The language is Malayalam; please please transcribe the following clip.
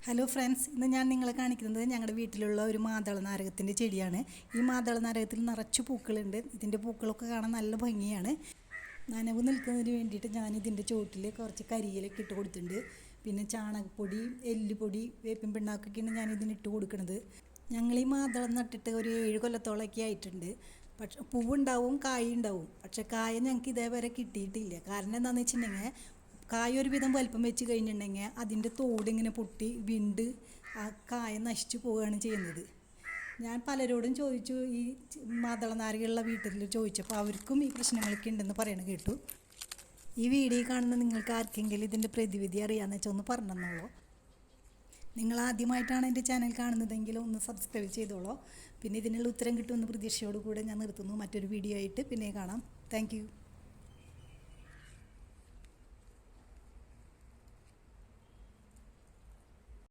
ഹലോ ഫ്രണ്ട്സ്, ഇന്ന് ഞാൻ നിങ്ങളെ കാണിക്കുന്നത് ഞങ്ങളുടെ വീട്ടിലുള്ള ഒരു മാതള നാരകത്തിൻ്റെ ചെടിയാണ്. ഈ മാതള നാരകത്തിൽ നിറച്ച് പൂക്കളുണ്ട്. ഇതിൻ്റെ പൂക്കളൊക്കെ കാണാൻ നല്ല ഭംഗിയാണ്. നനവ് നിൽക്കുന്നതിന് വേണ്ടിയിട്ട് ഞാൻ ഇതിൻ്റെ ചുവട്ടിൽ കുറച്ച് കരിയിലൊക്കെ ഇട്ട് കൊടുത്തിട്ടുണ്ട്. പിന്നെ ചാണകപ്പൊടി, എല്ലുപൊടി, വേപ്പിൻ പിണ്ണാക്കൊക്കെയാണ് ഞാൻ ഇതിനിട്ട് കൊടുക്കുന്നത്. ഞങ്ങൾ ഈ മാതളം നട്ടിട്ട് ഒരു 7 കൊല്ലത്തോളമൊക്കെ ആയിട്ടുണ്ട്. പക്ഷേ പൂവുണ്ടാവും, കായ ഉണ്ടാവും. പക്ഷേ കായ ഞങ്ങൾക്ക് ഇതേവരെ കിട്ടിയിട്ടില്ല. കാരണം എന്താണെന്ന് വെച്ചിട്ടുണ്ടെങ്കിൽ കായ ഒരുവിധം വലിപ്പം വെച്ച് കഴിഞ്ഞിട്ടുണ്ടെങ്കിൽ അതിൻ്റെ തോടിങ്ങനെ പൊട്ടി വിണ്ട് ആ കായ നശിച്ചു പോവുകയാണ് ചെയ്യുന്നത്. ഞാൻ പലരോടും ചോദിച്ചു, ഈ മാതള നാരകമുള്ള വീട്ടിൽ ചോദിച്ചപ്പോൾ അവർക്കും ഈ പ്രശ്നങ്ങളൊക്കെ ഉണ്ടെന്ന് പറയണ കേട്ടു. ഈ വീഡിയോ കാണുന്ന നിങ്ങൾക്ക് ആർക്കെങ്കിലും ഇതിൻ്റെ പ്രതിവിധി അറിയാമെന്ന് വെച്ചാൽ ഒന്ന് പറഞ്ഞെന്നുള്ളൂ. നിങ്ങൾ ആദ്യമായിട്ടാണ് എൻ്റെ ചാനൽ കാണുന്നതെങ്കിൽ ഒന്ന് സബ്സ്ക്രൈബ് ചെയ്തോളൂ. പിന്നെ ഇതിനുള്ള ഉത്തരം കിട്ടുമെന്ന് പ്രതീക്ഷയോടുകൂടെ ഞാൻ നിർത്തുന്നു. മറ്റൊരു വീഡിയോ ആയിട്ട് പിന്നെ കാണാം. താങ്ക്